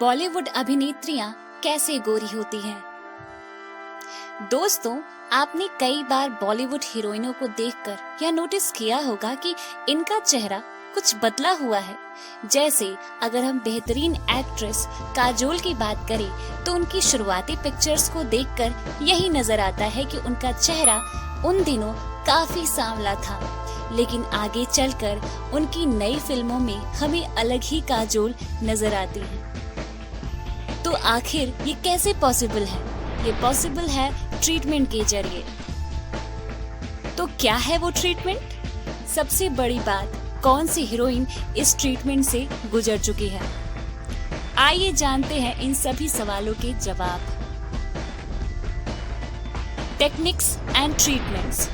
बॉलीवुड अभिनेत्रियां कैसे गोरी होती हैं? दोस्तों, आपने कई बार बॉलीवुड हीरोइनों को देखकर यह नोटिस किया होगा कि इनका चेहरा कुछ बदला हुआ है। जैसे अगर हम बेहतरीन एक्ट्रेस काजोल की बात करें तो उनकी शुरुआती पिक्चर्स को देखकर यही नजर आता है कि उनका चेहरा उन दिनों काफी सांवला था, लेकिन आगे चलकर उनकी नई फिल्मों में हमें अलग ही काजोल नजर आती है। तो आखिर ये कैसे पॉसिबल है? ये पॉसिबल है ट्रीटमेंट के जरिए। तो क्या है वो ट्रीटमेंट? सबसे बड़ी बात, कौन सी हीरोइन इस ट्रीटमेंट से गुजर चुकी है? आइए जानते हैं इन सभी सवालों के जवाब। Techniques and treatments.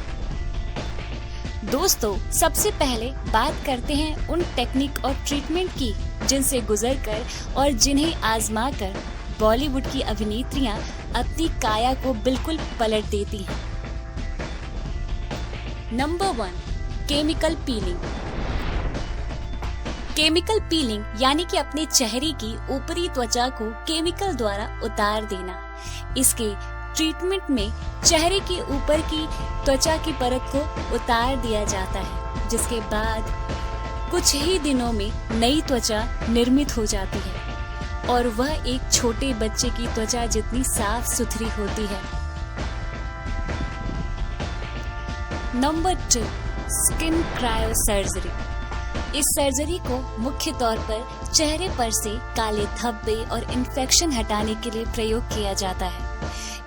दोस्तों, सबसे पहले बात करते हैं उन टेक्निक और ट्रीटमेंट की जिनसे गुजरकर और जिन्हें आजमा कर बॉलीवुड की अभिनेत्रियां अपनी काया को बिल्कुल पलट देती हैं। Number 1, chemical peeling. Chemical peeling यानी कि अपने चेहरे की ऊपरी त्वचा को केमिकल द्वारा उतार देना। इसके ट्रीटमेंट में चेहरे के ऊपर की त्वचा की परत को उतार दिया जाता है, जिसके बाद कुछ ही दिनों में नई त्वचा निर्मित हो जाती है और वह एक छोटे बच्चे की त्वचा जितनी साफ सुथरी होती है। Number 2, skin cryo surgery. इस सर्जरी को मुख्य तौर पर चेहरे पर से काले धब्बे और इन्फेक्शन हटाने के लिए प्रयोग किया जाता है।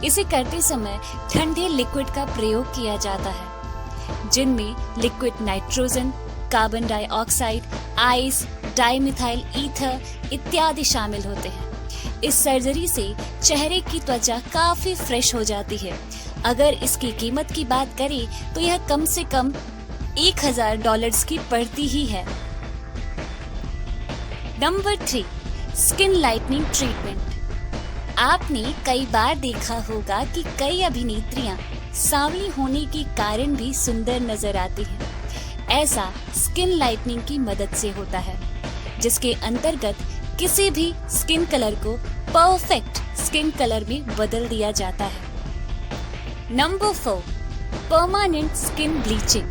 इसे करते समय ठंडे लिक्विड का प्रयोग किया जाता है, जिनमें liquid nitrogen, carbon dioxide, ice, dimethyl ether इत्यादि शामिल होते हैं। इस सर्जरी से चेहरे की त्वचा काफी फ्रेश हो जाती है। अगर इसकी कीमत की बात करें तो यह कम से कम $1000 की पड़ती ही है। Number 3, skin lightening treatment. आपने कई बार देखा होगा कि कई अभिनेत्रियां सांवली होने के कारण भी सुंदर नजर आती हैं। ऐसा स्किन लाइटनिंग की मदद से होता है, जिसके अंतर्गत किसी भी स्किन कलर को परफेक्ट स्किन कलर में बदल दिया जाता है। Number 4, permanent skin bleaching.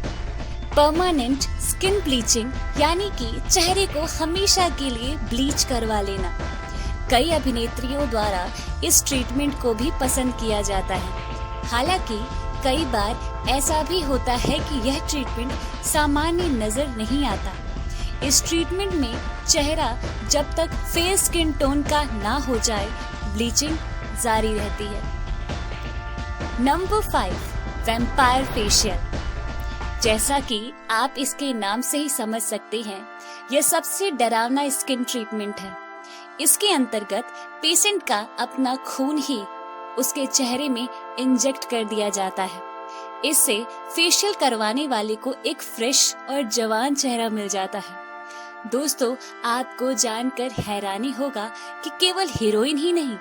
Permanent skin bleaching यानी कि चेहरे को हमेशा के लिए ब्लीच करवा लेना। कई अभिनेत्रियों द्वारा इस ट्रीटमेंट को भी पसंद किया जाता है। हालांकि कई बार ऐसा भी होता है कि यह ट्रीटमेंट सामान्य नजर नहीं आता। इस ट्रीटमेंट में चेहरा जब तक फेयर स्किन टोन का ना हो जाए, ब्लीचिंग जारी रहती है। Number 5, vampire facial. जैसा कि आप इसके नाम से ही समझ सकते हैं, यह सबसे डरावना स्किन ट्रीटमेंट है। इसके अंतर्गत पेशेंट का अपना खून ही उसके चेहरे में इंजेक्ट कर दिया जाता है। इससे फेशियल करवाने वाले को एक फ्रेश और जवान चेहरा मिल जाता है। दोस्तों, आपको जानकर हैरानी होगा कि केवल हीरोइन ही नहीं,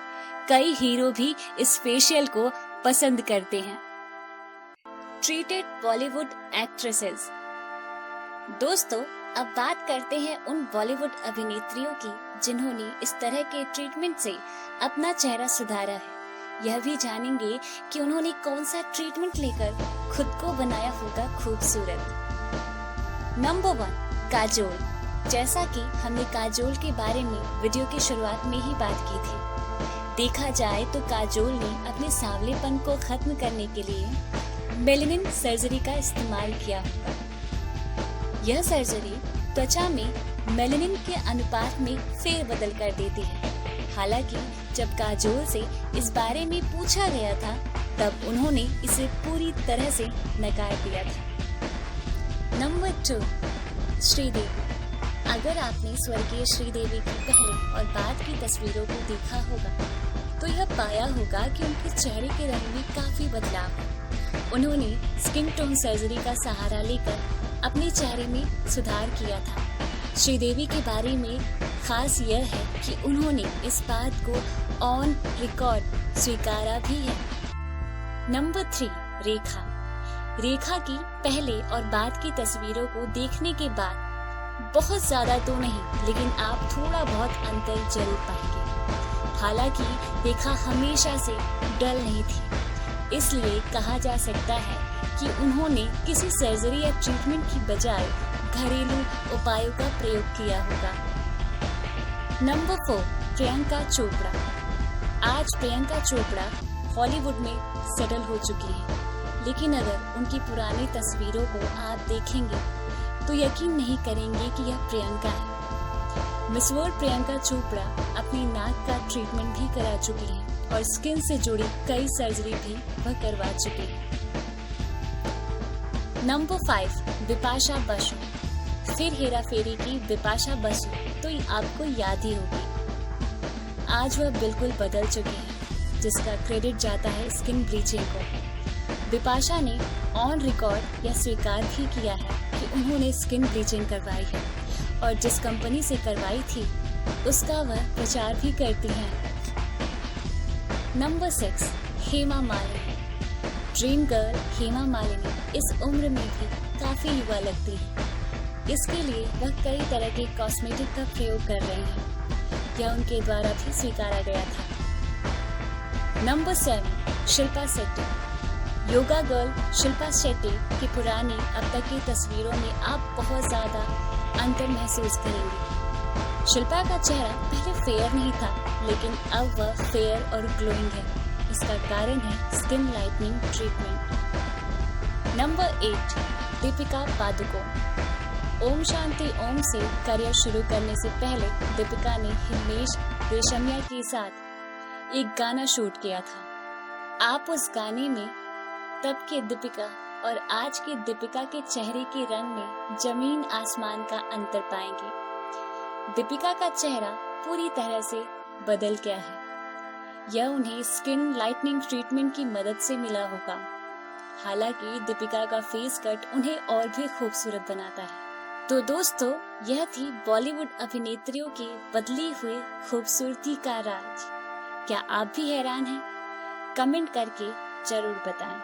कई हीरो भी इस फेशियल को पसंद करते हैं। Treated Bollywood actresses. दोस्तों, अब बात करते हैं उन बॉलीवुड अभिनेत्रियों की जिन्होंने इस तरह के ट्रीटमेंट से अपना चेहरा सुधारा है। यह भी जानेंगे कि उन्होंने कौन सा ट्रीटमेंट लेकर खुद को बनाया होगा खूबसूरत। नंबर 1, काजोल। जैसा कि हमने काजोल के बारे में वीडियो की शुरुआत में ही बात की थी, देखा जाए तो काजोल ने अपने सांवलेपन को खत्म करने के लिए मेलेनिन सर्जरी का इस्तेमाल किया होगा। यह सर्जरी त्वचा में मेलेनिन के अनुपात में फेरबदल कर देती है। हालांकि जब काजोल से इस बारे में पूछा गया था, तब उन्होंने इसे पूरी तरह से नकार दिया था। नंबर 2, श्रीदेवी। अगर आपने स्वर्गीय श्रीदेवी की पहले और बाद की तस्वीरों को देखा होगा तो यह पाया होगा कि उनके चेहरे के रंग में काफी बदलाव है। उन्होंने स्किन टोन सर्जरी का सहारा लेकर अपने चेहरे में सुधार किया था। श्रीदेवी के बारे में खास यह है कि उन्होंने इस बात को ऑन रिकॉर्ड स्वीकारा भी है। नंबर 3, रेखा। रेखा की पहले और बाद की तस्वीरों को देखने के बाद बहुत ज्यादा तो नहीं, लेकिन आप थोड़ा बहुत अंतर जरूर पाएंगे। हालांकि रेखा हमेशा से डल नहीं थी, इसलिए कहा जा सकता है कि उन्होंने किसी सर्जरी या ट्रीटमेंट की बजाय घरेलू उपायों का प्रयोग किया होगा। नंबर 4, प्रियंका चोपड़ा। आज प्रियंका चोपड़ा हॉलीवुड में सेटल हो चुकी है, लेकिन अगर उनकी पुरानी तस्वीरों को आप देखेंगे तो यकीन नहीं करेंगे कि यह प्रियंका है। मिस वर्ल्ड प्रियंका चोपड़ा अपनी नाक का ट्रीटमेंट भी करा चुकी है और स्किन से जुड़ी कई सर्जरी भी वह करवा चुकी है। नंबर 5, बिपाशा बसु। फिर हेरा फेरी की बिपाशा बसु तो आपको याद ही होगी। आज वह बिल्कुल बदल चुकी है, जिसका क्रेडिट जाता है स्किन ब्लीचिंग को। बिपाशा ने ऑन रिकॉर्ड यह स्वीकार भी किया है कि उन्होंने स्किन ब्लीचिंग करवाई है और जिस कंपनी से करवाई थी उसका वह प्रचार भी करती हैं। Number 6, Hema Malini. Dream girl Hema Malini इस उम्र में भी काफी युवा लगती है। इसके लिए वह कई तरह के कॉस्मेटिक का प्रयोग कर रही हैं। यह उनके द्वारा भी स्वीकारा गया था। नंबर 7, शिल्पा शेट्टी। योगा गर्ल शिल्पा शेट्टी की पुरानी अब तक की तस्वीरों में आप बहुत ज्यादा अंतर महसूस करेंगे। शिल्पा का चेहरा पहले फेयर नहीं था, लेकिन अब वह फेयर और ग्लोइंग है। इसका कारण है skin lightening treatment. Number 8, Deepika Padukone. Om Shanti Om से करियर शुरू करने से पहले दीपिका ने हिमेश रेशमिया के साथ एक गाना शूट किया था। आप उस गाने में तब के दीपिका और आज के दीपिका के चेहरे के रंग में जमीन आसमान का अंतर पाएंगे। दीपिका का चेहरा पूरी तरह से बदल गया है। यह उन्हें स्किन लाइटनिंग ट्रीटमेंट की मदद से मिला होगा। हालांकि दीपिका का फेस कट उन्हें और भी खूबसूरत बनाता है। तो दोस्तों, यह थी बॉलीवुड अभिनेत्रियों की बदली हुई खूबसूरती का राज। क्या आप भी हैरान हैं? कमेंट करके जरूर बताएं।